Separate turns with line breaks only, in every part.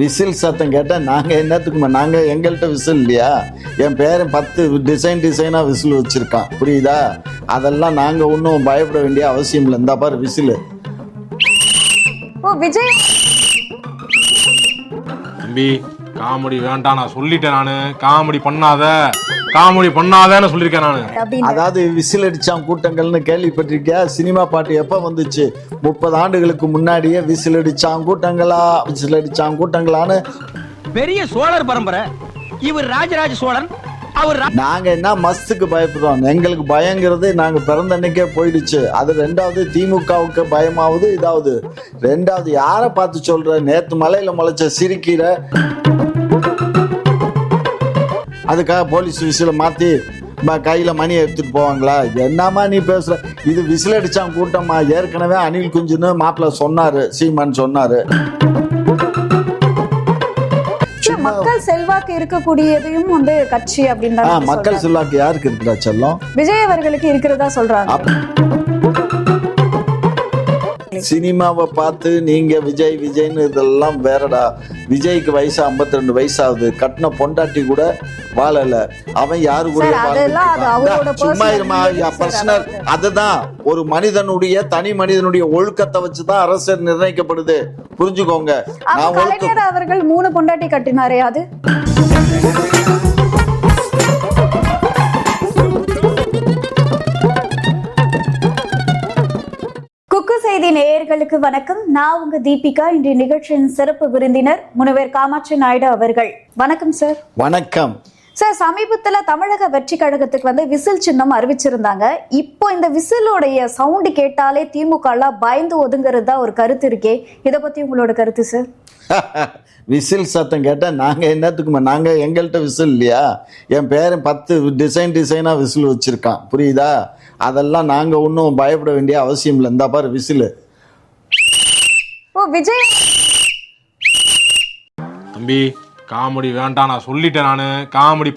Whistle சத்தம் கேட்டால் நாங்கள் என்னத்துக்குமா, நாங்கள் எங்கள்கிட்ட விசில் இல்லையா? என் பேரன் 10 டிசைனாக விசில் வச்சுருக்கான், புரியுதா? அதெல்லாம் நாங்கள் ஒன்றும் பயப்பட வேண்டிய அவசியம் இல்லை. இந்த பாரு விசில்.
ஓ விஜய்
தம்பி காமெடி வேண்டாம், நான் சொல்லிட்டேன். நானு காமெடி பண்ணாதன்னு சொல்லியிருக்கேன் நானு.
அதாவது விசில் அடிச்சான் கூட்டங்கள்னு கேள்விப்பட்டிருக்கியா? சினிமா பாட்டு எப்ப வந்துச்சு? 30 ஆண்டுகளுக்கு முன்னாடியே விசில் அடிச்சான் கூட்டங்களான்னு.
பெரிய சோழர் பரம்பரை இவர், ராஜராஜ சோழன்.
நாங்க என்ன மஸ்துக்கு பயப்படுறோம்? எங்களுக்கு பயங்கிறது நாங்க பிறந்த அன்னைக்கே போயிடுச்சு. அது ரெண்டாவது திமுகவுக்கு பயமாவது இதாவது. ரெண்டாவது யாரை பார்த்து சொல்ற? நேத்து மலையில முளைச்ச சிரிக்கீரை அதுக்காக போலீஸ் விசில மாத்தி கையில மணி எடுத்துட்டு போவாங்களா? என்னமா நீ பேசுற? இது விசில் அடிச்சான் கூட்டமா. ஏற்கனவே அனில் குஞ்சுன்னு மாப்பிள்ள சொன்னாரு, சீமான் சொன்னாரு.
மக்கள் செல்வாக்கு இருக்கக்கூடியதையும் வந்து கட்சி அப்படின்னு
மக்கள் செல்வாக்கு யாருக்கு இருக்கிறா செல்லம்?
விஜய் அவர்களுக்கு இருக்கிறதா சொல்றாங்க.
சினிமாவை பார்த்து நீங்க விஜய் விஜய்னு இதெல்லாம் வேறடா. விஜய்க்கு வயசு 52 வயசாகுது. கட்டின பொண்டாட்டி கூட வாழல. அவன் யாரு கூட சும்மா இருமா பர்சனல். அதுதான் ஒரு மனிதனுடைய தனி மனிதனுடைய ஒழுக்கத்தை வச்சுதான் அரசியல் நிர்ணயிக்கப்படுது, புரிஞ்சுக்கோங்க.
அவர்கள் 3 பொண்டாட்டி கட்டினாரே அது. குக்கு செய்தி நேயர்களுக்கு வணக்கம். நான் உங்க தீபிகா. இன்றைய நிகழ்ச்சியின் சிறப்பு விருந்தினர் முனைவர் காமாட்சி நாயுடு அவர்கள். வணக்கம் சார்.
வணக்கம்
சார். சமீபத்துல தமிழக வெற்றி கழகத்துக்கு வந்து விசில் சின்னம் அறிவிச்சிருந்தாங்க. இப்போ இந்த விசிலோடைய சவுண்ட் கேட்டாலே திமுக எல்லாம் பயந்து ஒதுங்கிறது தான் ஒரு கருத்து இருக்கே, இதை பத்தி உங்களோட கருத்து சார்?
விசில் சத்தம் கேட்டால் நாங்கள் என்னத்துக்குமா, நாங்கள் எங்கள்கிட்ட விசில் இல்லையா? என் பேரன் 10 டிசைனாக விசில் வச்சுருக்கான், புரியுதா? அதெல்லாம் நாங்கள் ஒன்றும் பயப்பட வேண்டிய அவசியம் இல்லை. இந்த பாரு விசில்.
ஓ விஜய்
தம்பி காமெடி வேண்டாம், நான் சொல்லிட்டேன். நானு காமெடி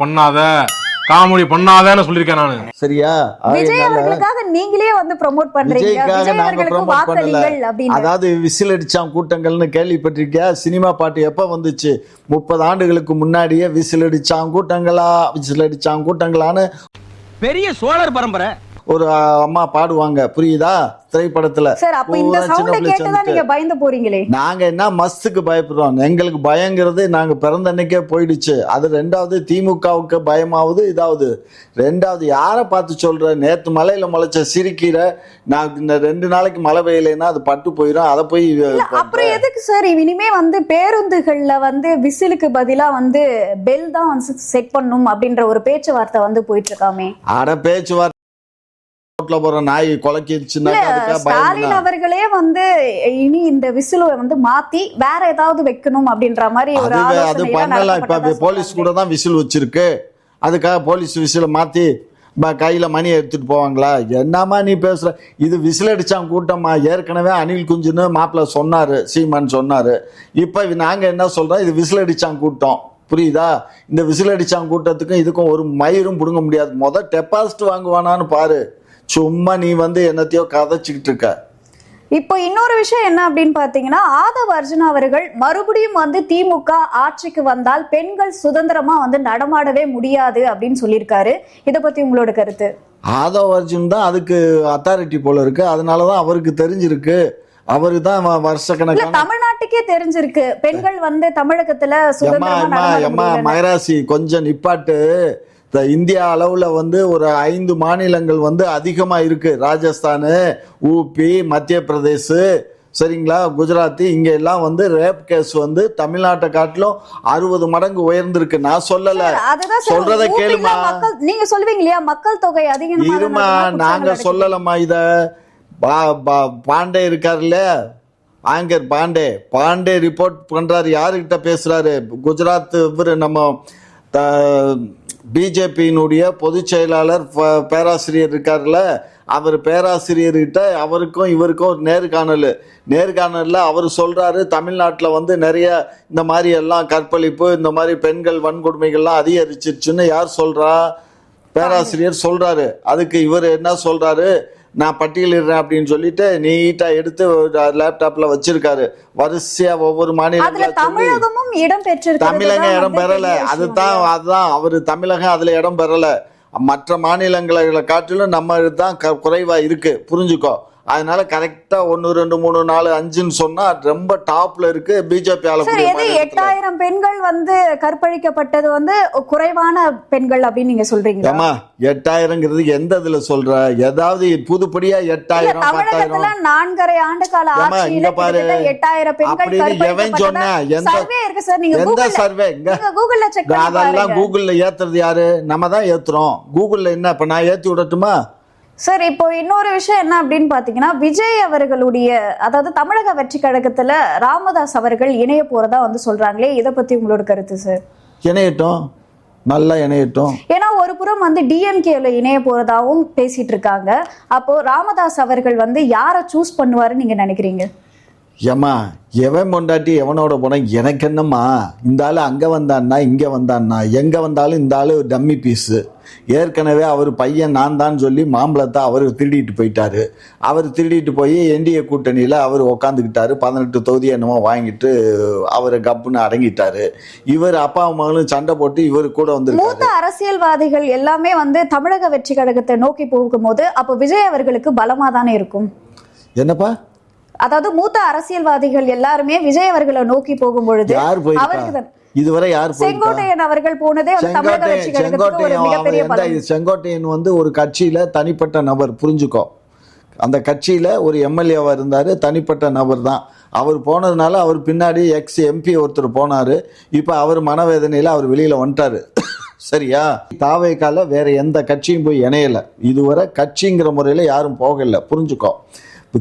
பண்ணாதன்னு சொல்லியிருக்கேன் நானு.
சரியா?
விஜய் அவர்களுக்காக நீங்களே வந்து ப்ரோமோட் பண்றீங்க. விஜய் அவர்களுக்கு வாக்களிங்கள் அப்படின்னு.
அதாவது விசில் அடிச்சான் கூட்டங்கள்னு கேள்விப்பட்டிருக்கியா? சினிமா பாட்டு எப்ப வந்துச்சு? 30 ஆண்டுகளுக்கு முன்னாடியே விசில் அடிச்சான் கூட்டங்களான்னு
பெரிய சோழர் பரம்பரை
ஒரு அம்மா பாடுவாங்க, புரியுதா? திரைப்படத்துல. நாங்க என்ன மஸ்துக்கு பயப்படுறோம்? எங்களுக்கு பயங்கிறது நாங்க பிறந்த அன்னைக்கே போயிடுச்சு. அது ரெண்டாவது திமுகவுக்கு பயமாவது இதாவது. ரெண்டாவது யாரை பார்த்து சொல்ற? நேத்து மலையில முளைச்ச சிரிக்கீரை நான் இந்த 2 நாளைக்கு மழை பெய்யலைன்னா அது பட்டு போயிடும். அதை போய்
அப்புறம் எதுக்கு சார் இனிமே வந்து பேருந்துகள்ல வந்து விசிலுக்கு பதிலா வந்து பெல் தான் வந்து செட் பண்ணும் அப்படின்ற ஒரு பேச்சுவார்த்தை வந்து போயிட்டு இருக்காமே?
அட பேச்சுவார்த்தை போற நாய் கொலைக்கிடுச்சுன்னா
ஸ்டாலின் அவர்களே வந்து இனி இந்த விசில வந்து மாத்தி வேற ஏதாவது வைக்கணும் அப்படின்ற மாதிரி ஒரு
அது பண்ணலாம். இப்ப போலீஸ் கூட தான் விசில் வச்சிருக்கு. அதுக்காக போலீஸ் விசில மாத்தி கையில மணி எடுத்துட்டு போவாங்களா? என்னமா நீ பேசுற? இது விசில் அடிச்சான் கூட்டமா. ஏற்கனவே அனில் குஞ்சுன்னு மாப்பிள்ள சொன்னாரு, சீமான் சொன்னாரு. இப்ப நாங்க என்ன சொல்றோம்? இது விசில் அடிச்சான் கூட்டம், புரியுதா? இந்த விசில் அடிச்சான் கூட்டத்துக்கும் இதுக்கும் ஒரு மயிரும் புடுங்க முடியாது. முத டெபாசிட் வாங்குவானான்னு பாரு. சும்மா நீ வந்து என்னத்தையோ கதைச்சுக்கிட்டு இருக்க.
இப்போ இன்னொரு விஷயம் என்ன அப்படின்னு பாத்தீங்கன்னா, ஆதவ அர்ஜுனா அவர்கள் மறுபடியும் வந்து திமுக ஆட்சிக்கு வந்தால் பெண்கள் சுதந்திரமா வந்து நடமாடவே முடியாது அப்படின்னு சொல்லியிருக்காரு. இதை பத்தி உங்களோட கருத்து?
ஆதவ அர்ஜுன் தான் அதுக்கு அத்தாரிட்டி போல இருக்கு. அதனாலதான் அவருக்கு தெரிஞ்சிருக்கு. அவரு தான் வருஷக்கணக்கான
தமிழ்நாட்டுக்கே தெரிஞ்சிருக்கு பெண்கள் வந்து தமிழகத்துல சுதந்திரமா.
மகராசி கொஞ்சம் நிப்பாட்டு. இந்தியா அளவுல வந்து ஒரு 5 மாநிலங்கள் வந்து அதிகமா இருக்கு. ராஜஸ்தானு, ஊபி, மத்திய பிரதேஷ், சரிங்களா, குஜராத். இங்க எல்லாம் வந்து ரேப் கேஸ் வந்து தமிழ்நாட்டை காட்டிலும் 60 மடங்கு உயர்ந்திருக்கு. நான் சொல்லல, சொல்றத கேளுமா.
நீங்க சொல்லுவீங்க இல்லையா மக்கள் தொகை அதிகம்
இருமா, நாங்க சொல்லலமா இத. பாண்டே இருக்காருல்ல, ஆங்கர் பாண்டே ரிப்போர்ட் பண்றாரு. யாருக்கிட்ட பேசுறாரு? குஜராத் இவரு நம்ம பிஜேபியினுடைய பொதுச் செயலாளர் பேராசிரியர் இருக்காருல்ல, அவர் பேராசிரியர்கிட்ட அவருக்கும் இவருக்கும் ஒரு நேர்காணல்ல அவர் சொல்றாரு, தமிழ்நாட்டில் வந்து நிறைய இந்த மாதிரி எல்லாம் கற்பழிப்பு, இந்த மாதிரி பெண்கள் வன்கொடுமைகள்லாம் அதிகரிச்சிருச்சுன்னு. யார் சொல்றா? பேராசிரியர் சொல்றாரு. அதுக்கு இவர் என்ன சொல்றாரு? நான் பட்டியலிடுறேன் அப்படின்னு சொல்லிட்டு நீட்டா எடுத்து லேப்டாப்ல வச்சிருக்காரு. வரிசையா ஒவ்வொரு
அதுல தமிழகமும் இடம் பெற்றிருக்கு.
தமிழகம் இடம் பெறல. அதுதான் அவரு தமிழகம் அதுல இடம் பெறல. மற்ற மாநிலங்களை காட்டிலும் நம்ம தான் குறைவா இருக்கு, புரிஞ்சுக்கோ. அதனால கரெக்டா 1 2 3 4 5ன்னு சொன்னா ரொம்ப டாப்ல இருக்கு பிஜேபி.
8000 பெண்கள் வந்து கற்பழிக்கப்பட்டது வந்து குறைவான பெண்கள் அப்படின்னு நீங்க சொல்றீங்க.
ஆமா, 8000ங்கிறது எந்த இதுல சொல்ற? ஏதாவது புதுப்படியா 8000
தமிழகத்துல 4.5 ஆண்டு கால ஆட்சியில 8000 பெண்கள் கற்பழிக்கப்பட்டது சர்வே இருக்கு சார். நீங்க
எந்த சர்வே?
கூகுள்ல செக் பண்ணி பாருங்க.
அதெல்லாம் கூகுள்ல ஏத்துறது யாரு? நம்ம தான் ஏத்துறோம். கூகுள்ல என்ன இப்ப நான் ஏத்தி விடட்டுமா?
சார், இப்போ இன்னொரு விஷயம் என்ன அப்படின்னு பாத்தீங்கன்னா, விஜய் அவர்களுடைய அதாவது தமிழக வெற்றி கழகத்துல ராமதாஸ் அவர்கள் இணைய போறதா வந்து சொல்றாங்களே, இதை பத்தி உங்களோட கருத்து சார்?
இணையட்டும், நல்லா இணையட்டும்.
ஏன்னா ஒரு புறம் வந்து டிஎம்கேல இணைய போறதாவும் பேசிட்டு இருக்காங்க. அப்போ ராமதாஸ் அவர்கள் வந்து யாரை சூஸ் பண்ணுவாருன்னு நீங்க நினைக்கிறீங்க?
ஏமா, எவன் பொண்டாட்டி எவனோட போன எனக்கு என்னம்மா? இந்த ஆளு அங்க வந்தான்னா இங்க வந்தான்னா, எங்க வந்தாலும் இந்த ஆளு டம்மி பீஸு. ஏற்கனவே அவர் பையன் நான் தான் சொல்லி மாம்பழத்தை அவர் திருடிட்டு போயிட்டாரு. அவர் திருடிட்டு போய் என்டிஏ கூட்டணியில் அவர் உக்காந்துக்கிட்டாரு. 18 தொகுதி என்னமோ வாங்கிட்டு அவர் கப்புன்னு அடங்கிட்டாரு. இவர் அப்பா மகளும் சண்டை போட்டு இவர் கூட வந்து
மூத்த அரசியல்வாதிகள் எல்லாமே வந்து தமிழக வெற்றி கழகத்தை நோக்கி போகும்போது அப்போ விஜய் அவர்களுக்கு பலமா தானே இருக்கும்.
என்னப்பா?
அதாவது மூத்த அரசியல்வாதிகள் எல்லாருமே விஜய் அவர்களை நோக்கி போகும் பொழுது
யார் போயிருக்கா? இதுவரை யார்?
செங்கோட்டையன் அவர்கள் போனதே தமிழக வெற்றி கழகத்துக்கு ஒரு மிகப்பெரிய பலம்.
செங்கோட்டையன் வந்து ஒரு கட்சியில தனிப்பட்ட நபர், புரிஞ்சுக்கோ. அந்த கட்சியில ஒரு எம்எல்ஏவா இருந்தாரு, தனிப்பட்ட நபர் தான். அவர் போனதுனால அவர் பின்னாடி எக்ஸ் எம்பி ஒருத்தர் போனாரு. இப்ப அவர் மனவேதனையில அவர் வெளியில வந்துட்டாரு. சரியா? தாவேக்கால வேற எந்த கட்சியும் போய் இணையல. இதுவரை கட்சிங்கிற முறையில யாரும் போகல, புரிஞ்சுக்கோ.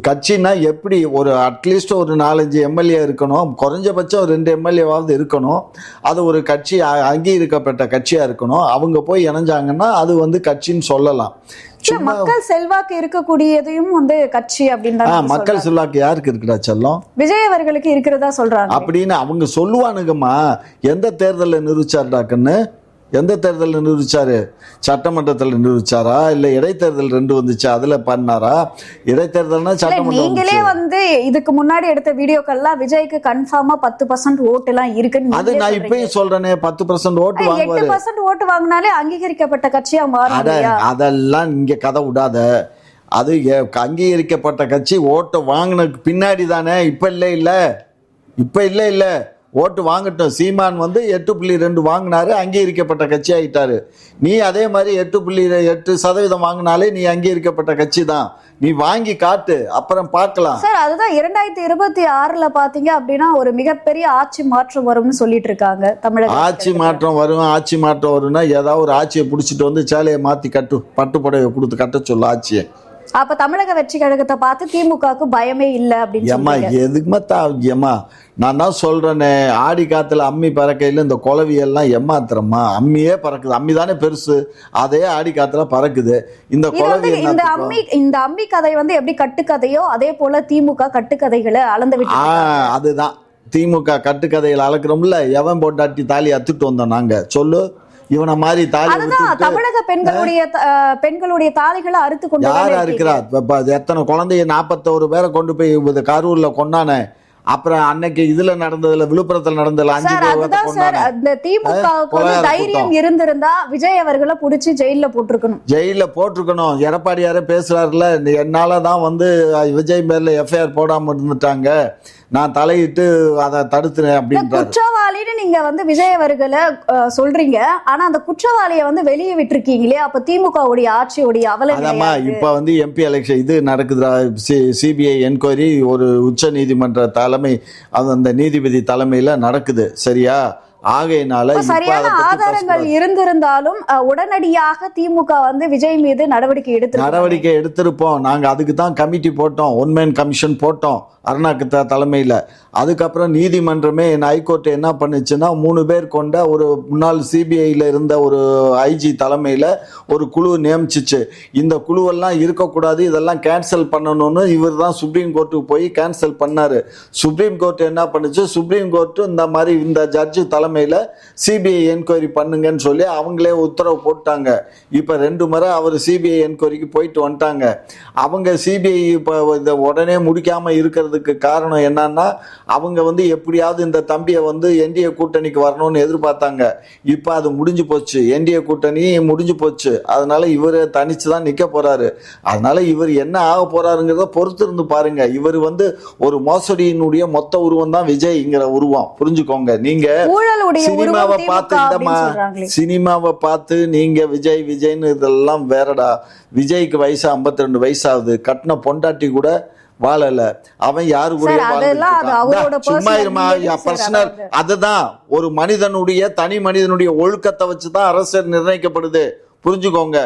கட்சின்னா எப்படி ஒரு அட்லீஸ்ட் ஒரு 4-5 எம்எல்ஏ இருக்கணும், குறைஞ்சபட்சம் ஒரு 2 எம்எல்ஏவாவது இருக்கணும். அது ஒரு கட்சி அங்கீகரிக்கப்பட்ட கட்சியா இருக்கணும். அவங்க போய் இணைஞ்சாங்கன்னா அது வந்து கட்சின்னு சொல்லலாம்.
மக்கள் செல்வாக்கு இருக்கக்கூடியதையும் வந்து கட்சி அப்படின்னு
மக்கள் செல்வாக்கு யாருக்கு இருக்குடா செல்லம்?
விஜய் அவர்களுக்கு இருக்கிறதா சொல்றாங்க
அப்படின்னு அவங்க சொல்லுவானுங்கம்மா. எந்த தேர்தலில் நிரூபிச்சாருடாக்குன்னு? எந்த தேர்தலில் நிரூபிச்சாரு? சட்டமன்றத்தில் நிரூபிச்சாரா? இல்ல இடைத்தேர்தல் 2 வந்துச்சு அதுல பண்ணாரா? இடைத்தேர்தல்னா சட்டமன்றம்.
நீங்களே வந்து இதுக்கு முன்னாடி எடுத்த வீடியோக்கெல்லாம் விஜய்க்கு கன்ஃபார்மா 10% ஓட்டு எல்லாம் இருக்குன்னு
அது நான் இப்பயும் சொல்றேனே. 10% ஓட்டு வாங்குவாரு.
8% ஓட்டு வாங்கினாலே அங்கீகரிக்கப்பட்ட கட்சியா மாறும்.
அதெல்லாம் இங்க கதை விடாத. அது அங்கீகரிக்கப்பட்ட கட்சி ஓட்டு வாங்கினதுக்கு பின்னாடி தானே. இப்ப இல்ல ஓட்டு வாங்கட்டும். சீமான் வந்து 8.2 வாங்கினாரு, அங்கீகரிக்கப்பட்ட கட்சி ஆயிட்டாரு. நீ அதே மாதிரி 8.8% வாங்கினாலே நீ அங்கீகரிக்கப்பட்ட கட்சி தான். நீ வாங்கி காட்டு, அப்புறம் பார்க்கலாம்.
சார், அதுதான் 2026ல பாத்தீங்க அப்படின்னா ஒரு மிகப்பெரிய ஆட்சி மாற்றம் வரும்னு சொல்லிட்டு இருக்காங்க தமிழக.
ஆட்சி மாற்றம் வரும்னா ஏதாவது ஒரு ஆட்சியை பிடிச்சிட்டு வந்து சேலையை மாத்தி கட்டு, பட்டு புடவை கொடுத்து கட்ட சொல்லு ஆட்சியை.
அப்ப தமிழக வெற்றி கழகத்தை பார்த்து திமுகவுக்கு பயமே இல்ல அப்படின்னு
எதுக்குமா நான் தான் சொல்றேனே. ஆடி காத்துல அம்மி பறக்கையில இந்த குலவியெல்லாம் ஏமாத்துறமா? அம்மியே பறக்குது. அம்மி தானே பெருசு, அதே ஆடி காத்துல பறக்குது. இந்த குலவி
இந்த அம்மி கதை வந்து எப்படி கட்டுக்கதையோ அதே போல திமுக கட்டுக்கதைகளை அளந்து விட்டு.
அதுதான் திமுக கட்டுக்கதைகளை அளக்குறோம்ல. எவன் போட்டாட்டி தாலி அத்துட்டு வந்தோம் நாங்க? சொல்லு. இவனை மாதிரி
தமிழக பெண்களுடைய தாலிகளை அறுத்து கொண்டு
யாரா இருக்கிறா? எத்தனை குழந்தைய 41 பேரை கொண்டு போய் கரூர்ல கொண்டானே. அப்புறம் அன்னைக்கு இதுல நடந்ததுல, விழுப்புரத்துல நடந்ததுல 5 பேர்.
திமுக தைரியம் இருந்திருந்தா விஜய் அவர்களை புடிச்சு ஜெயில போட்டிருக்கணும். எடப்பாடியாரே பேசுறாருல, என்னாலதான் வந்து விஜய் பேர்ல எஃப்ஐஆர் போடாம இருந்துட்டாங்க, நான் தலையிட்டு அதை தடுத்துறேன் அப்படின்றாரு. குற்றவாளின்னு நீங்க வந்து விஜய் அவர்களை சொல்றீங்க, ஆனா அந்த குற்றவாளியை வந்து வெளியே விட்டுருக்கீங்களே. அப்ப திமுகவுடைய ஆட்சியோடைய அவலமா
இப்ப வந்து எம்பி எலெக்ஷன் இது நடக்குதுடா. சிபிஐ என்கொயரி ஒரு உச்ச நீதிமன்ற தலைமை, அந்த நீதிபதி தலைமையில நடக்குது. சரியா? ஆகையினால
சரியான ஆதாரங்கள் இருந்திருந்தாலும் உடனடியாக திமுக வந்து விஜய் மீது நடவடிக்கை
எடுத்திருப்போம். நாங்க அதுக்கு தான் கமிட்டி போட்டோம், ஒன்மேன் கமிஷன் போட்டோம் அருணாக்கு தலைமையில. அதுக்கப்புறம் நீதிமன்றமே ஹைகோர்ட் என்ன பண்ணுச்சுன்னா 3 பேர் கொண்ட ஒரு முன்னாள் சிபிஐல இருந்த ஒரு ஐஜி தலைமையில ஒரு குழு நியமிச்சிச்சு. இந்த குழுவெல்லாம் இருக்கக்கூடாது, இதெல்லாம் கேன்சல் பண்ணணும்னு இவர் தான் சுப்ரீம் கோர்ட்டுக்கு போய் கேன்சல் பண்ணாரு. சுப்ரீம் கோர்ட் என்ன பண்ணுச்சு? சுப்ரீம் கோர்ட் இந்த மாதிரி இந்த ஜட்ஜு தலைமை தலைமையில சிபிஐ என்கொயரி பண்ணுங்கன்னு சொல்லி அவங்களே உத்தரவு போட்டாங்க. இப்ப 2 முறை அவர் சிபிஐ என்கொயரிக்கு போயிட்டு வந்துட்டாங்க. அவங்க சிபிஐ இப்போ இதை உடனே முடிக்காம இருக்கிறதுக்கு காரணம் என்னன்னா, அவங்க எப்படியாவது இந்த தம்பியை என்டிஏ கூட்டணிக்கு வரணும்னு எதிர்பார்த்தாங்க. இப்ப அது முடிஞ்சு போச்சு, என்டிஏ கூட்டணி முடிஞ்சு போச்சு. அதனால இவர் தனிச்சுதான் நிக்க போறாரு. அதனால இவர் என்ன ஆக போறாருங்கிறத பொறுத்து இருந்து பாருங்க. இவர் ஒரு மோசடியினுடைய மொத்த உருவம் தான் விஜய்ங்கிற உருவம், புரிஞ்சுக்கோங்க. நீங்க சினிமாவை பார்த்து சினிமாவை பார்த்து நீங்க விஜய் விஜய்னு இதெல்லாம் வேறடா. விஜய்க்கு வயசு 52 வயசாகுது, கட்டின பொண்டாட்டி கூட வாழல, அவன் யாரு கூட சும்மா இருமா பர்சனல். அதுதான் ஒரு மனிதனுடைய தனி மனிதனுடைய ஒழுக்கத்தை வச்சுதான் அரசியல் நிர்ணயிக்கப்படுது, புரிஞ்சுக்கோங்க.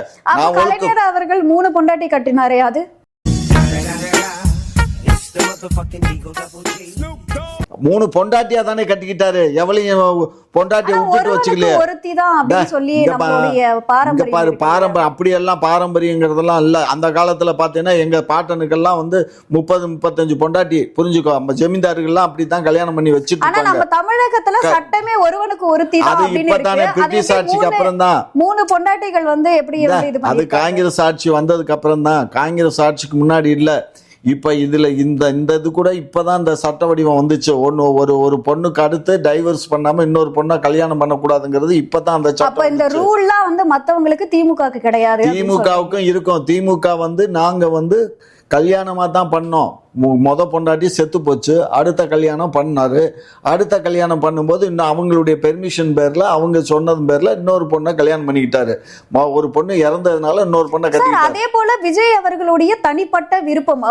அவர்கள் 3 பொண்டாட்டி கட்டினாரே, அது
3 பொண்டாட்டியா தானே கட்டிக்கிட்டாரு. எவளையும் பொண்டாட்டிய விட்டுட்டு வச்சுக்கலையே. பாரம்பரியம் அப்படியெல்லாம் பாரம்பரியங்கிறதெல்லாம் இல்ல. அந்த காலத்துல பாத்தீங்கன்னா எங்க பாட்டனுக்கெல்லாம் 30-35 பொண்டாட்டி, புரிஞ்சுக்கோ. நம்ம ஜமீன்தார்கள்லாம் அப்படித்தான் கல்யாணம் பண்ணி வச்சுட்டு
தமிழகத்துல சட்டமே ஒருவனுக்கு ஒருத்தி தான்.
இப்பதானே பிரிட்டிஷ் ஆட்சிக்கு அப்புறம் தான்
3 பொண்டாட்டிகள் எப்படி
அது காங்கிரஸ் ஆட்சி வந்ததுக்கு அப்புறம் தான். காங்கிரஸ் ஆட்சிக்கு முன்னாடி இல்ல. இப்ப இதுல இந்த இது கூட இப்பதான் இந்த சட்ட வடிவம் வந்துச்சு. ஒரு பொண்ணுக்கு அடுத்து டைவர்ஸ் பண்ணாம இன்னொரு பொண்ணை கல்யாணம் பண்ணக்கூடாதுங்கிறது இப்பதான் அந்த சட்டம்.
இந்த ரூல்லாம் மத்தவங்களுக்கு திமுகவுக்கு கிடையாது.
திமுகவுக்கும் இருக்கும். திமுக நாங்க கல்யாணமா தான் பண்ணோம். மொத பொண்டாட்டி செத்து போச்சு, அடுத்த கல்யாணம் பண்ணாரு. அடுத்த கல்யாணம் பண்ணும்போது இன்னும் அவங்களுடைய பெர்மிஷன் பேர்ல, அவங்க சொன்னது பேர்ல இன்னொரு பொண்ணை கல்யாணம் பண்ணிக்கிட்டாரு. ஒரு பொண்ணு இறந்ததுனால இன்னொரு பொண்ணை கட்டிக்கிட்டாரு.
அதே போல விஜய் அவர்களுடைய தனிப்பட்ட விருப்பம்,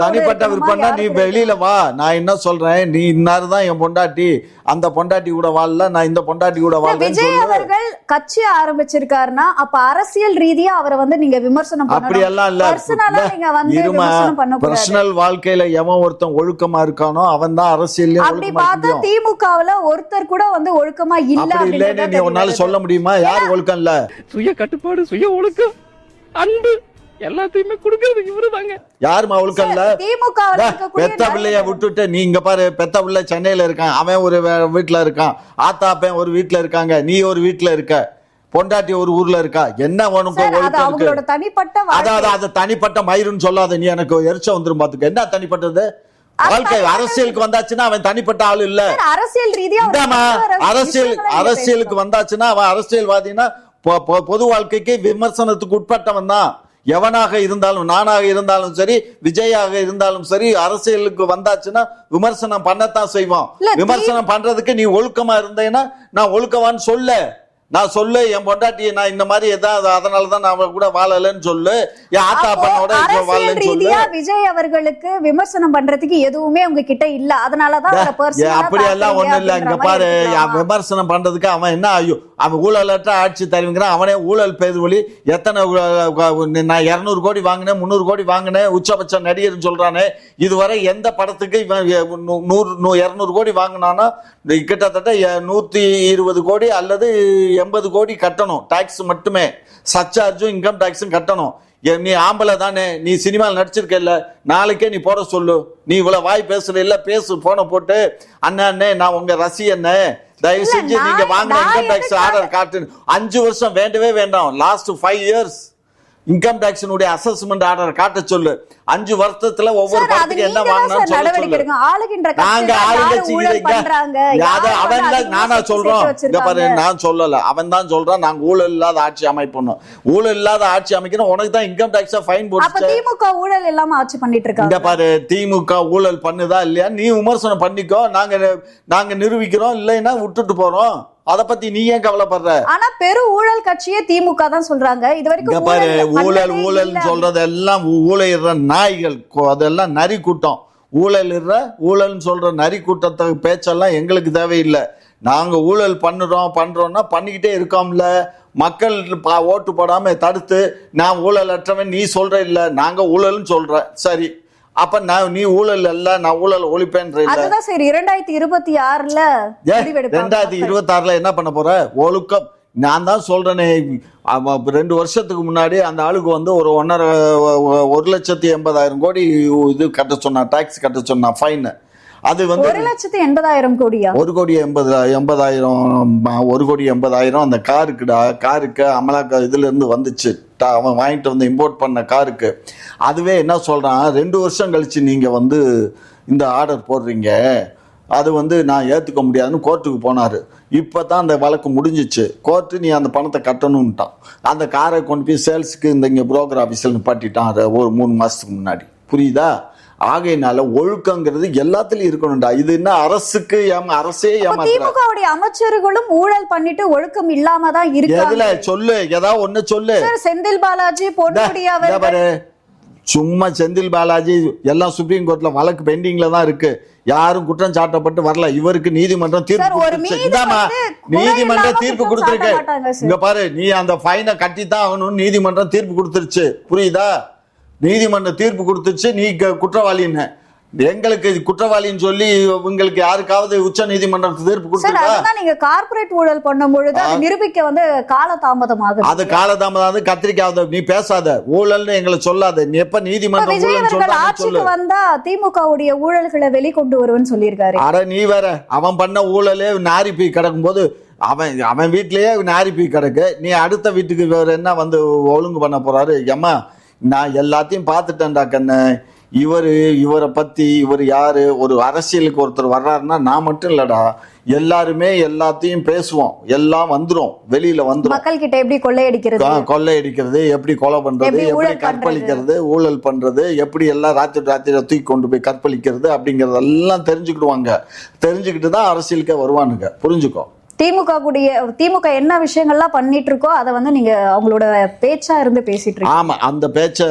தனிப்பட்ட விருப்பம்னா நீ வெளியில வா, நான் என்ன சொல்றேன், நீ இன்னாருதான் என் பொண்டாட்டி, அந்த பொண்டாட்டி கூட வாழல, நான் இந்த பொண்டாட்டி கூட வாழ.
விஜய் அவர்கள் கட்சி ஆரம்பிச்சிருக்காருன்னா அப்ப அரசியல் ரீதியா அவரை நீங்க விமர்சனம் பண்ணணும்.
அப்படி எல்லாம் இல்ல.
பர்சனலா
பர்சனல் வாழ்க்கையில எவன் ஒருத்தன் ஒழுக்கமா இருக்கானோ அவன் தான் அரசியல்.
அப்படி பார்த்தா திமுகவுல ஒருத்தர் கூட ஒழுக்கமா இல்ல
நீ உன்னால சொல்ல முடியுமா? யார் ஒழுக்கம் இல்ல?
சுய கட்டுப்பாடு, சுய ஒழுக்கம், அன்பு எல்லாத்தையுமே கொடுக்கிறது இவருதாங்க.
யாருமா ஒழுக்கம் இல்ல? பெத்த பிள்ளைய விட்டுட்டு நீ இங்க பாரு, பெத்த பிள்ளை சென்னையில இருக்கான், அவன் ஒரு வீட்டுல இருக்கான், ஆத்தாப்பன் ஒரு வீட்டுல இருக்காங்க, நீ ஒரு வீட்டுல இருக்க, பொண்டாட்டி ஒரு ஊர்ல இருக்கா. என்ன உனக்கு அது தனிப்பட்ட மயிருன்னு சொல்லாத. நீ எனக்கு எரிச்ச வந்துரும் பாத்துக்க. என்ன தனிப்பட்டது? வாழ்க்கை அரசியலுக்கு வந்தாச்சுன்னா அவன் தனிப்பட்ட ஆளு இல்ல.
அரசியல் ரீதியா
அரசியலுக்கு வந்தாச்சுன்னா அவன் அரசியல்வாதினா பொது வாழ்க்கைக்கு விமர்சனத்துக்கு உட்பட்டவன் தான். எவனாக இருந்தாலும், நானாக இருந்தாலும் சரி, விஜயாக இருந்தாலும் சரி, அரசியலுக்கு வந்தாச்சுன்னா விமர்சனம் பண்ணத்தான் செய்வோம். விமர்சனம் பண்றதுக்கு நீ ஒழுக்கமா இருந்தேன்னா நான் ஒழுக்கவான்னு சொல்ல, நான் சொல்லு, என் பொண்டாட்டியை நான் இந்த மாதிரி ஏதாவது அதனாலதான் நான் கூட வாழலன்னு சொல்லு, என் ஆத்தா பண்ணோட வாழலன்னு சொல்லு.
விஜய் அவர்களுக்கு விமர்சனம் பண்றதுக்கு எதுவுமே உங்ககிட்ட இல்ல, அதனாலதான்
அப்படியெல்லாம் ஒண்ணு இல்ல. இங்க பாரு, விமர்சனம் பண்றதுக்கு அவன் என்ன, ஐயோ அவன் ஊழலற்ற ஆட்சி தருவிங்கிறான். அவனே ஊழல் பேர்வழி எத்தனை, நான் 200 கோடி வாங்கினேன், 300 கோடி வாங்கினேன், உச்சபட்ச நடிகர்னு சொல்றானே. இதுவரை எந்த படத்துக்கு இவன் 200 கோடி வாங்கினானா கிட்டத்தட்ட 120 கோடி அல்லது 80 கோடி கட்டணும். டாக்ஸ் மட்டுமே, சர்சார்ஜும் இன்கம் டாக்ஸும் கட்டணும். நீ ஆம்பளை தானே, நீ சினிமாவில் நடிச்சிருக்கல, நாளைக்கே நீ போட சொல்லு. நீ இவ்வளவு வாய் பேசல, இல்ல பேசு, போன போட்டு அண்ணே நான் உங்க ரசிகண்ணே, தயவு செஞ்சு நீங்க வாங்கின இன்கம் டாக்ஸ் ஆர்டர் காட்டு. 5 வருஷம் வேண்டவே வேண்டாம், லாஸ்ட் 5 இயர்ஸ் இன்கம் டாக்ஸினுடைய அசஸ்மெண்ட் ஆர்டர் காட்ட சொல்லு. 5 வருஷத்துல ஒவ்வொரு படத்துக்கு என்ன வாங்கினான்னு சொல்ல சொல்லு. நாங்க அவன் நானா சொல்றோம், இங்க பாரு, நான் சொல்லல, அவன் தான் சொல்றான் நாங்க ஊழல் இல்லாத ஆட்சி அமைப்போம். ஊழல் இல்லாத ஆட்சி அமைக்கணும், உனக்கு தான் இன்கம் டாக்ஸ் ஃபைன் போட்டு.
திமுக ஊழல் இல்லாம ஆட்சி பண்ணிட்டு இருக்காங்க.
இங்க பாரு, திமுக ஊழல் பண்ணுதா இல்லையா நீ விமர்சனம் பண்ணிக்கோ, நாங்க நிரூபிக்கிறோம், இல்லைன்னா விட்டுட்டு போறோம். அத பத்தி நீ ஏன் கவலைப்படுற?
ஆனா பெரு ஊழல் கட்சியே திமுக தான் சொல்றாங்க. இது வரைக்கும்
ஊழல் சொல்றது எல்லாம் ஊழலிடுற நாய்கள், அதெல்லாம் நரி கூட்டம். ஊழல் சொல்ற நரி கூட்டத்தை பேச்செல்லாம் எங்களுக்கு தேவையில்லை. நாங்க ஊழல் பண்றோம்னா பண்ணிக்கிட்டே இருக்கோம்ல. மக்கள் ஓட்டு போடாம தடுத்து நான் ஊழல் அற்றவன் நீ சொல்ற இல்ல, நாங்க ஊழல்னு சொல்ற. சரி, அப்ப நீ ஊழல் அல்ல, நான் ஊழல் ஒழிப்பேன்ற.
அதுதான் சரி. 2026ல
2026ல என்ன பண்ண போற? ஒழுக்கம். நான் தான் சொல்றேனே, 2 வருஷத்துக்கு முன்னாடி அந்த ஆளுக்கு ஒரு 1,80,000 கோடி இது கட்ட சொன்னா, டாக்ஸ் கட்ட சொன்னா, ஃபைன். அது வந்து
1,80,000 கோடியா?
1,80,000 அந்த காருக்கு அமலாக்க இதுல இருந்து வந்துச்சு. அவன் வாங்கிட்டு வந்து இம்போர்ட் பண்ண காருக்கு. அதுவே என்ன சொல்றான், 2 வருஷம் கழிச்சு நீங்க வந்து இந்த ஆர்டர் போடுறீங்க, அது வந்து நான் ஏற்றுக்க முடியாதுன்னு கோர்ட்டுக்கு போனார். இப்போ தான் அந்த வழக்கு முடிஞ்சிச்சு. கோர்ட்டு நீ அந்த பணத்தை கட்டணும்ட்டான். அந்த காரை கொண்டு போய் சேல்ஸுக்கு இங்கே புரோக்கர் ஆஃபீஸில் நிப்பாட்டிட்டான் ஒரு 3 மாதத்துக்கு முன்னாடி. புரியுதா? ஆகையினால ஒழுக்கங்கிறது எல்லாத்துலயும் இருக்கணும்டா. இது என்ன அரசுக்கு அரசே
திமுகவுடைய அமைச்சர்களும் ஊழல் பண்ணிட்டு ஒழுக்கம் இல்லாம தான்
இருக்காங்க. சொல்லு, ஏதாவது ஒண்ணு சொல்லு.
செந்தில் பாலாஜி, பொன்முடி அவர்கள்,
சும்மா செந்தில் பாலாஜி எல்லாம் சுப்ரீம் கோர்ட்ல வழக்கு பெண்டிங்ல தான் இருக்கு. யாரும் குற்றம் சாட்டப்பட்டு வரல. இவருக்கு நீதிமன்றம் தீர்ப்பு கொடுத்திருக்கு. இங்க பாரு, நீ அந்த ஃபைனை கட்டித்தான் ஆகணும்னு நீதிமன்றம் தீர்ப்பு கொடுத்துருச்சு. புரியுதா? நீதிமன்றம் தீர்ப்பு கொடுத்துருச்சு. நீ குற்றவாளின்னு எங்களுக்கு குற்றவாளின்னு சொல்லி உங்களுக்கு யாருக்காவது உச்ச நீதிமன்றம் தீர்ப்பு கொடுத்துருக்கா?
நீங்க கார்ப்பரேட் ஊழல் பண்ணும்பொழுது அது நிரூபிக்க வந்து காலதாமதமாகுது.
அது காலதாமதம் கத்திரிக்காத. நீ பேசாத, ஊழல்னு எங்களை சொல்லாத. நீ எப்ப நீதிமன்றம்
ஆட்சிக்கு வந்தா திமுகவுடைய ஊழல்களை வெளிக்கொண்டு வருவேன்னு சொல்லியிருக்காரு.
அட நீ வேற, அவன் பண்ண ஊழலே நாரி போய் கிடக்கும் போது அவன் வீட்லயே நாரி போய் கிடக்கு. நீ அடுத்த வீட்டுக்கு வேற என்ன வந்து ஒழுங்கு பண்ண போறாரு? ஏமா, நான் எல்லாத்தையும் பார்த்துட்டேன்டா கண்ணு. இவரை பத்தி இவர் யாரு, ஒரு அரசியலுக்கு ஒருத்தர் வர்றாருன்னா நான் மட்டும் இல்லடா, எல்லாருமே எல்லாத்தையும் பேசுவோம். எல்லாம் வந்துரும், வெளியில வந்துரும்.
மக்கள் கிட்ட எப்படி கொள்ளையடிக்கிறது,
எப்படி கொலை பண்றது, எப்படி கற்பழிக்கிறது, ஊழல் பண்றது, எப்படி எல்லாம் ராத்திரி தூக்கி கொண்டு போய் கற்பழிக்கிறது அப்படிங்கறதெல்லாம் தெரிஞ்சுக்கிட்டு தான் அரசியலுக்கே வருவானுங்க. புரிஞ்சுக்கோ.
திமுக என்ன விஷயங்கள்லாம் பண்ணிட்டு இருக்கோ அதை வந்து நீங்க அவங்களோட பேச்சா இருந்து பேசிட்டு இருக்கீங்க.
ஆமா, அந்த பேச்ச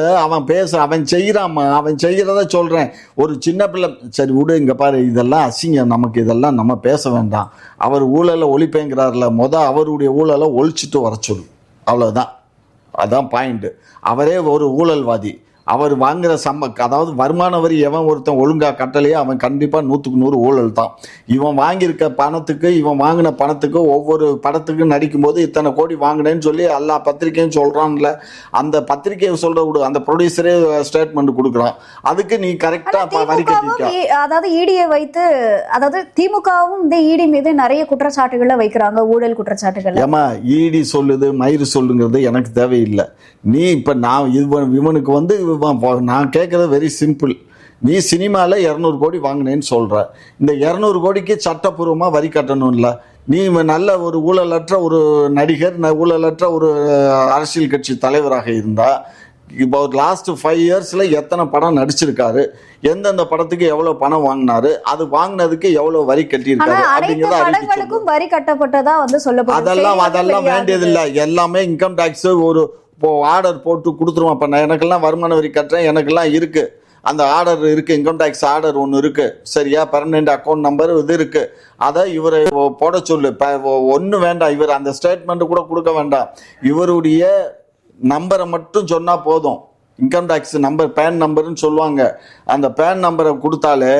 அவன் செய்யறாமா, அவன் செய்யறத சொல்றேன். ஒரு சின்ன பிள்ளை, சரி விடு, இங்க பாரு, இதெல்லாம் அசிங்கம், நமக்கு இதெல்லாம் நம்ம பேச வேண்டாம். அவர் ஊழலை ஒழிப்பேங்கிறாருல, அவருடைய ஊழலை ஒழிச்சிட்டு வர சொல்லு, அவ்வளவுதான். அதான் பாயிண்ட். அவரே ஒரு ஊழல்வாதி. அவர் வாங்குற அதாவது வருமான வரி எவன் ஒருத்தன் ஒழுங்கா கட்டலையோ அவன் கண்டிப்பா 100க்கு 100 ஊழல் தான். இவன் வாங்கியிருக்க பணத்துக்கு, இவன் வாங்கின பணத்துக்கு, ஒவ்வொரு படத்துக்கு நடிக்கும் போது இத்தனை கோடி வாங்கினேன்னு சொல்லி எல்லா பத்திரிகையும் சொல்றான்ல, அந்த பத்திரிகையை சொல்ற விடு, அந்த ப்ரொடியூசரே ஸ்டேட்மெண்ட் கொடுக்குறான். அதுக்கு நீ கரெக்டா வரி கட்டிருக்க.
அதாவது ஈடியை வைத்து, அதாவது திமுகவும் இந்த ஈடி மீது நிறைய குற்றச்சாட்டுகளை வைக்கிறாங்க, ஊழல் குற்றச்சாட்டுகள்.
ஏமா, ஈடி சொல்லுது மயிறு சொல்லுங்கிறது எனக்கு தேவையில்லை. நீ இப்ப நான் இவனுக்கு வந்து நான் கேட்கறது வெரி சிம்பிள். நீ சினிமாவில் 200 கோடி வாங்கினேன்னு சொல்ற. இந்த 200 கோடிக்கு சட்டப்பூர்வமாக வரி கட்டணும்ல. நீ நல்ல ஒரு ஊழலற்ற ஒரு நடிகர், ஊழலற்ற ஒரு அரசியல் கட்சி தலைவராக இருந்தா, இப்போ லாஸ்ட் 5 இயர்ஸ்ல எத்தனை படம் நடிச்சிருக்காரு, எந்தெந்த படத்துக்கு எவ்வளவு பணம் வாங்கினாரு, அது வாங்கினதுக்கு எவ்வளவு வரி கட்டியிருக்காரு
அப்படிங்கிறத வரி கட்டப்பட்டதா வந்து சொல்லப்படுது.
அதெல்லாம் வேண்டியதில்லை. எல்லாமே இன்கம் டாக்ஸ் ஒரு ஆர்டர் போட்டு கொடுத்துருவான். இப்போ நான் எனக்கெல்லாம் வருமான வரி கட்டுறேன், எனக்கெல்லாம் இருக்கு, அந்த ஆர்டர் இருக்கு, இன்கம் டாக்ஸ் ஆர்டர் ஒன்று இருக்கு, சரியா, பெர்மனன்ட் அக்கௌண்ட் நம்பர் இது இருக்கு. அதை இவரை போட சொல்லு. ஒன்றும் வேண்டாம், இவர் அந்த ஸ்டேட்மெண்ட் கூட கொடுக்க வேண்டாம். இவருடைய நம்பரை மட்டும் சொன்னா போதும். இன்கம் டாக்ஸ் நம்பர், பேன் நம்பர்னு சொல்லுவாங்க. அந்த பேன் நம்பரை கொடுத்தாலே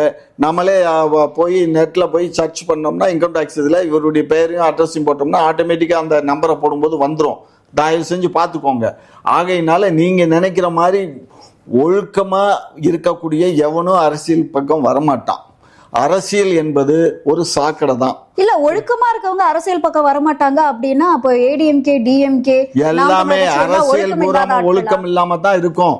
நம்மளே போய் நெட்டில் போய் சர்ச் பண்ணோம்னா இன்கம் டாக்ஸ் இதில் இவருடைய பேரையும் அட்ரஸையும் போட்டோம்னா ஆட்டோமேட்டிக்காக அந்த நம்பரை போடும்போது வந்துடும். தயவு செஞ்சு பார்த்துக்கோங்க. ஆகையினால நீங்க நினைக்கிற மாதிரி ஒழுக்கமா இருக்கக்கூடிய எவனும் அரசியல் பக்கம் வரமாட்டான். அரசியல் என்பது ஒரு சாக்கடை தான்.
இல்ல, ஒழுக்கமா இருக்கவங்க அரசியல் பக்கம் வரமாட்டாங்க அப்படின்னா அப்போ ஏடிஎம்கே, டிஎம்கே
எல்லாமே அரசியல் பூராம ஒழுக்கம் இல்லாம தான் இருக்கும்.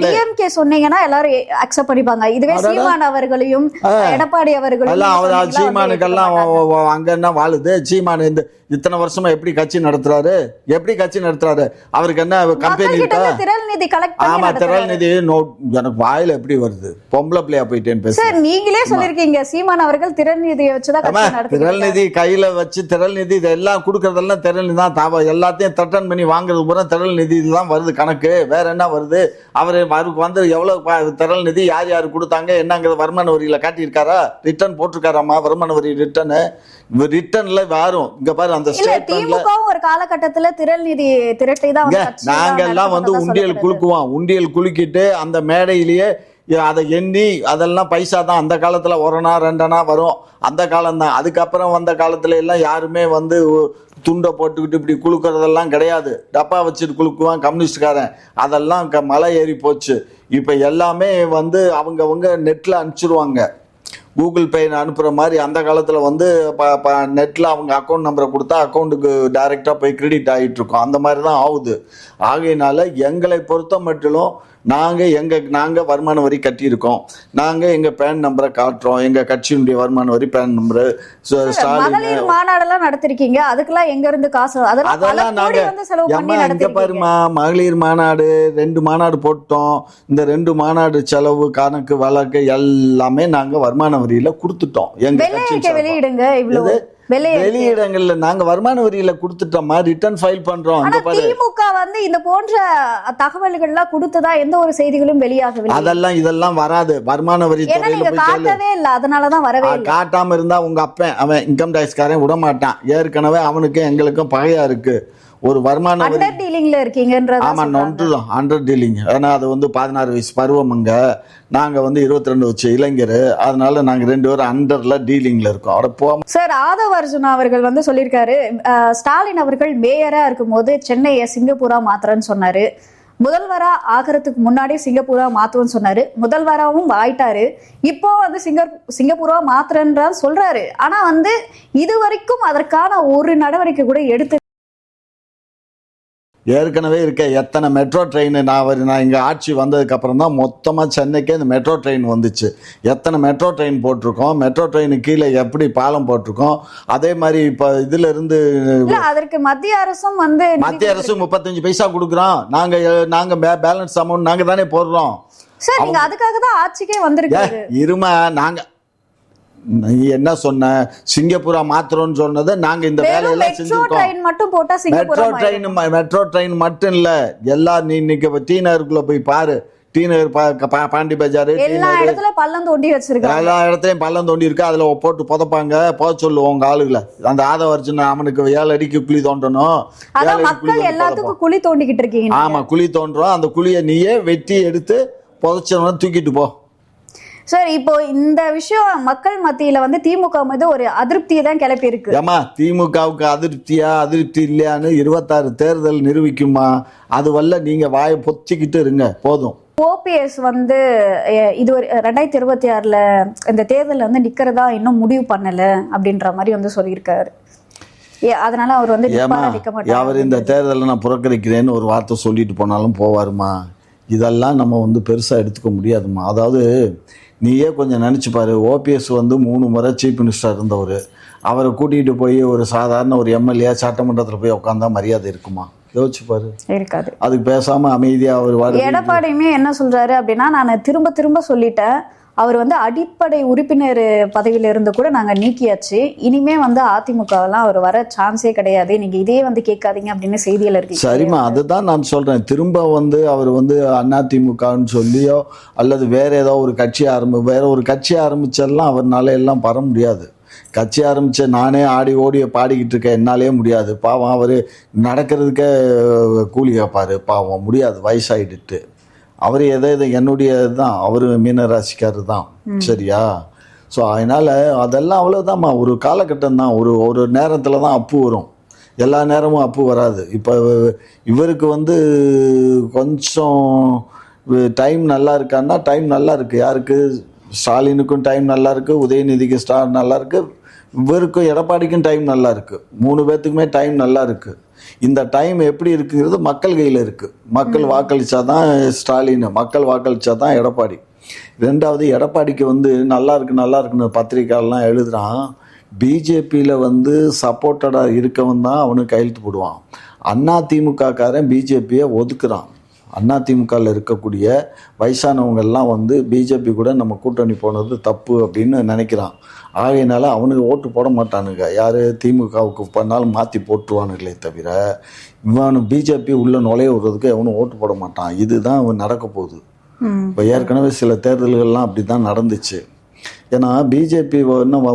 டிஎம்கே சொன்னீங்கன்னா எல்லாரும் அக்செப்ட் பண்ணிப்பாங்க. இதுவே சீமான் அவர்களையும் எடப்பாடி அவர்களையும்,
சீமானுக்கெல்லாம் அங்க என்ன வாழுது? சீமான் இந்த இத்தனை வருஷமா எப்படி கட்சி நடத்துறாரு? அவருக்கு என்ன கம்பெனி இருக்கா? ஆமா, திரள் நிதி. எனக்கு வாயில எப்படி வருது? பொம்பளை பிள்ளையா போயிட்டேன்னு பேச.
நீங்களே சொல்லிருக்கீங்க, சீமான் அவர்கள் திரள் நிதியை வச்சுதான்,
திரள் நிதி கையில வச்சு, திரள் நிதி இதெல்லாம் கொடுக்கறதெல்லாம் திரள் நிதி தான். எல்லாத்தையும் த்ரெட்டன் பண்ணி வாங்குறது பூரா திரள் நிதி தான் வருது கணக்கு. வேற என்ன வருது? அவருக்கு வந்து எவ்வளவு திரள் நிதி, யார் யாரு கொடுத்தாங்க என்னங்கிறது வருமான வரியில காட்டியிருக்காரா? ரிட்டர்ன் போட்டிருக்காராமா? வருமான வரி ரிட்டர்ன்ல வரும். இங்க பாரு, அந்த ஸ்டேட்மெண்ட்ல
ஒரு காலகட்டத்துல திரள் நிதி திரட்டை தான்
நாங்க எல்லாம் வந்து உண்டியல் குலுக்குவோம். உண்டியல் குலுக்கிட்டு அந்த மேடையிலேயே அதை எண்ணி, அதெல்லாம் பைசா தான். அந்த காலத்துல 1 அணா 2 அணா வரும், அந்த காலம் தான். அதுக்கப்புறம் வந்த காலத்துல எல்லாம் யாருமே வந்து துண்டை போட்டுக்கிட்டு இப்படி குலுக்கிறதெல்லாம் கிடையாது. டப்பா வச்சுட்டு குலுக்குவான் கம்யூனிஸ்ட்காரன். அதெல்லாம் மலை ஏறி போச்சு. இப்ப எல்லாமே வந்து அவங்க நெட்ல அனுப்பிச்சிருவாங்க. கூகுள் பே அனுப்புகிற மாதிரி அந்த காலத்தில் வந்து நெட்டில் அவங்க அக்கௌண்ட் நம்பரை கொடுத்தா அக்கௌண்ட்டுக்கு டைரெக்டாக போய் கிரெடிட் ஆகிட்டு இருக்கோம். அந்த மாதிரி தான் ஆகுது. ஆகையினால எங்களை பொறுத்த மட்டிலும் நாங்கள் வருமான வரி கட்டியிருக்கோம். நாங்கள் எங்கள் பேன் நம்பரை காட்டுறோம். எங்கள் கட்சியினுடைய வருமான வரி பேன் நம்பரு.
மகளிர் மாநாடெல்லாம் நடத்திருக்கீங்க, அதுக்கெல்லாம் எங்க இருந்து காசு?
அதெல்லாம் நாங்கள் இங்கே பாருமா, மகளிர் மாநாடு 2 மாநாடு போட்டோம். இந்த 2 மாநாடு செலவு கணக்கு வழக்கு எல்லாமே நாங்கள் வருமான வரியில கொடுத்துட்டோம். எங்க கட்சி
வெளியிடுங்க. இவ்வளவு
வெளியிடங்கள்ல நாங்க வருமான வரியில கொடுத்துட்டோமா, ரிட்டர்ன் ஃபைல் பண்றோம்.
திமுக வந்து இந்த போன்ற தகவல்கள் எல்லாம் கொடுத்ததா எந்த ஒரு செய்திகளும் வெளியாகவில்லை.
இதெல்லாம் வராது. வருமான வரி
காட்டவே இல்ல, அதனாலதான் வரவே இல்லை.
காட்டாம இருந்தா உங்க அப்பன் அவன் இன்கம் டாக்ஸ்காரன் விட மாட்டான். ஏற்கனவே அவனுக்கும் எங்களுக்கும் பகையா இருக்கு. ஒரு வருமான வரி
டீலிங்ல இருக்கீங்கன்றது.
ஆமா, நொன்றுதான் அண்டர் டீலிங். ஏன்னா அது வந்து 16 வயசு பருவமுங்க, நாங்க வந்து 22 வச்சு இளைஞர். அதனால நாங்க 2 பேரும் அண்டர்ல டீலிங்ல இருக்கோம். அவரை போவோம்
சார். ஆதவ அர்ஜுனா அவர்கள் வந்து சொல்லியிருக்காரு, ஸ்டாலின் அவர்கள் மேயரா இருக்கும்போது சென்னையை சிங்கப்பூரா மாத்துறேன்னு சொன்னாரு. முதல்வரா ஆகிறதுக்கு முன்னாடி சிங்கப்பூரா மாத்துவோம்னு சொன்னாரு. முதல்வராவும் ஆயிட்டாரு. இப்போ வந்து சிங்கப்பூரா மாத்துறேன்றான்னு சொல்றாரு. ஆனா வந்து இது வரைக்கும் அதற்கான ஒரு நடவடிக்கை கூட எடுத்து
ஏற்கனவே இருக்க எத்தனை மெட்ரோ ட்ரெயின் நான் இங்கே ஆட்சி வந்ததுக்கு அப்புறம் தான் மொத்தமாக சென்னைக்கே இந்த மெட்ரோ ட்ரெயின் வந்துச்சு. எத்தனை மெட்ரோ ட்ரெயின் போட்டிருக்கோம், மெட்ரோ ட்ரெயினுக்கு கீழே எப்படி பாலம் போட்டிருக்கோம். அதே மாதிரி இப்போ இதுல இருந்து
அதற்கு மத்திய அரசும் வந்து
35 பைசா கொடுக்குறோம். நாங்க பேலன்ஸ் அமௌண்ட் நாங்க தானே போடுறோம்.
சார் நீங்க அதுக்காக தான் ஆட்சிக்கே வந்திருக்காரு.
இருமா, நாங்க நீ என்ன சொன்ன, சிங்கப்பூரா மாத்திரம்னு சொன்னது நாங்க இந்த வேலையெல்லாம் செஞ்சிருக்கோம். மெட்ரோ ட்ரெயின் மட்டும் இல்ல, எல்லா நீ இன்னைக்கு டி நகருக்குள்ள போய் பாரு. டி நகர், பாண்டி பஜார்,
எல்லா இடத்துலயும் பள்ளம் தோண்டி வச்சிருக்காங்க.
எல்லா இடத்துலயும் பள்ளம் தோண்டி இருக்கு. அதுல போட்டு புதைப்பாங்க. போக சொல்லுவோம் உங்க ஆளுகளை. அந்த ஆதவ அர்ஜுனா அவனுக்கு 7 அடிக்கு குழி தோண்டணும்.
மக்கள் எல்லாத்துக்கும் குழி தோண்டிக்கிட்டு இருக்கீங்க.
ஆமா, குழி தோன்றோம். அந்த குழியை நீயே வெட்டி எடுத்து புதைச்சவன தூக்கிட்டு போ.
சார், இப்போ இந்த விஷயம் மக்கள் மத்தியில வந்து திமுக மீது ஒரு அதிருப்தியை தான் கிளப்பி இருக்கு.
ஏமா, திமுகவுக்கு அதிருப்தி இல்லையான்னு 26 தேர்தல் நிரூபிக்குமா? அது வல்ல நீங்க வாயை பொத்திக்கிட்டு இருங்க போதும்.
ஓபிஎஸ் வந்து இது ஒரு 2026ல இந்த தேர்தல் வந்து நிக்கிறதா இன்னும் முடிவு பண்ணல அப்படின்ற மாதிரி வந்து சொல்லியிருக்காரு. அதனால அவர் வந்து
அவர் இந்த தேர்தலை நான் புறக்கணிக்கிறேன்னு ஒரு வார்த்தை சொல்லிட்டு போனாலும் போவாருமா? இதெல்லாம் நம்ம வந்து பெருசா எடுத்துக்க முடியாதுமா. அதாவது நீயே கொஞ்சம் நினச்சி பாரு. ஓபிஎஸ் வந்து 3 முறை சீஃப் மினிஸ்டர் இருந்தவர். அவரை கூட்டிகிட்டு போய் ஒரு சாதாரண ஒரு எம்எல்ஏ சட்டமன்றத்தில் போய் உட்காந்தா மரியாதை இருக்குமா? யோசிச்சு பாரு. இருக்காது. அதுக்கு பேசாம அமைதியா அவர்
எடப்பாடியுமே என்ன சொல்றாரு அப்படின்னா, நான் திரும்ப சொல்லிட்டேன், அவர் வந்து அடிப்படை உறுப்பினர் பதவியில இருந்து கூட நாங்க நீக்கியாச்சு. இனிமே வந்து அதிமுகவெல்லாம் அவர் வர சான்ஸே கிடையாது. நீங்க இதே வந்து கேட்காதீங்க அப்படின்னு செய்தியில இருக்கு.
சரிம்மா, அதுதான் நான் சொல்றேன். திரும்ப வந்து அவர் வந்து அதிமுகன்னு சொல்லியோ அல்லது வேற ஏதோ ஒரு கட்சி வேற ஒரு கட்சி ஆரம்பிச்செல்லாம் அவர்னால எல்லாம் வர முடியாது. கட்சி ஆரம்பிச்ச நானே ஆடி ஓடிய பாடிக்கிட்டு இருக்கேன், என்னாலே முடியாது. பாவம் அவர் நடக்கிறதுக்கே கூலி கேட்பாரு. பாவம் முடியாது, வயசாயிட்டு. அவர் என்னுடைய தான், அவர் மீன ராசிக்காரர் தான். சரியா? ஸோ அதனால அதெல்லாம் அவ்வளோதாம்மா. ஒரு காலகட்டம் தான். ஒரு நேரத்தில் தான் அப்பு வரும். எல்லா நேரமும் அப்பு வராது. இப்போ இவருக்கு வந்து கொஞ்சம் டைம் நல்லா இருக்கான்னா டைம் நல்லா இருக்கு. யாருக்கு? ஸ்டாலினுக்கும் டைம் நல்லா இருக்கு, உதயநிதிக்கு நல்லா இருக்கு, இவருக்கும் எடப்பாடிக்கும் டைம் நல்லா இருக்கு. 3 பேர்த்துக்குமே டைம் நல்லா இருக்கு. இந்த டைம் எப்படி இருக்குங்கிறது மக்கள் கையில் இருக்கு. மக்கள் வாக்களிச்சாதான் ஸ்டாலின், மக்கள் வாக்களிச்சாதான் எடப்பாடி. 2வது, எடப்பாடிக்கு வந்து நல்லா இருக்குன்னு பத்திரிக்கைலாம் எழுதுறான். பிஜேபியில் வந்து சப்போர்ட்டடாக இருக்கவன் தான் அவனுக்கு கையெழுத்து போடுவான். அதிமுககாரன் பிஜேபியை ஒதுக்குறான். அதிமுகவில் இருக்கக்கூடிய வயசானவங்கெல்லாம் வந்து பிஜேபி கூட நம்ம கூட்டணி போனது தப்பு அப்படின்னு நினைக்கிறான். ஆகையினால அவனுக்கு ஓட்டு போட மாட்டானுங்க. யார்? திமுகவுக்கு பண்ணாலும் மாற்றி போட்டுருவானுங்களே தவிர இவனு பிஜேபி உள்ள நுழைய விடுறதுக்கு எவனும் ஓட்டு போட மாட்டான். இதுதான் அவன் நடக்க போகுது. இப்போ ஏற்கனவே சில தேர்தல்கள்லாம் அப்படி தான் நடந்துச்சு. ஏன்னா பிஜேபி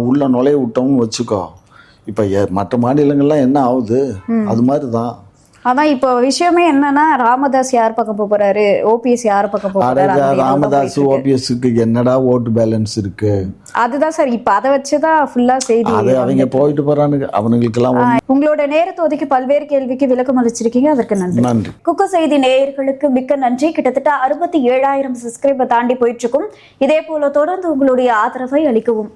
உள்ள நுழைய விட்டோம்னு வச்சுக்கோ, இப்போ மற்ற மாநிலங்கள்லாம் என்ன ஆகுது? அது மாதிரி தான்.
அதான் இப்போ விஷயமே என்னன்னா ராமதாஸ் யார் பக்கம் போறாரு, ஓபிஎஸ் யார் பக்கம் போறாரு.
ராமதாஸ் ஓபிஎஸ்க்கு என்னடா ஓட்டு பேலன்ஸ் இருக்கு?
அதுதான் சார், இப்ப அதை வச்சுதான் ஃபுல்லா செய்தி.
அது அவங்க போயிட்டு போறானுங்க, அவனுங்களுக்கு எல்லாம்.
உங்களோட நேரத்தை ஒதுக்கி பல்வேறு கேள்விக்கு விளக்கம் அளிச்சிருக்கீங்க, அதற்கு நன்றி.
நன்றி.
குக்கு செய்தி நேயர்களுக்கு மிக்க நன்றி. கிட்டத்தட்ட 67,000 சப்ஸ்கிரைபர் தாண்டி போயிட்டு இருக்கும். இதே போல தொடர்ந்து உங்களுடைய ஆதரவை அளிக்கவும்.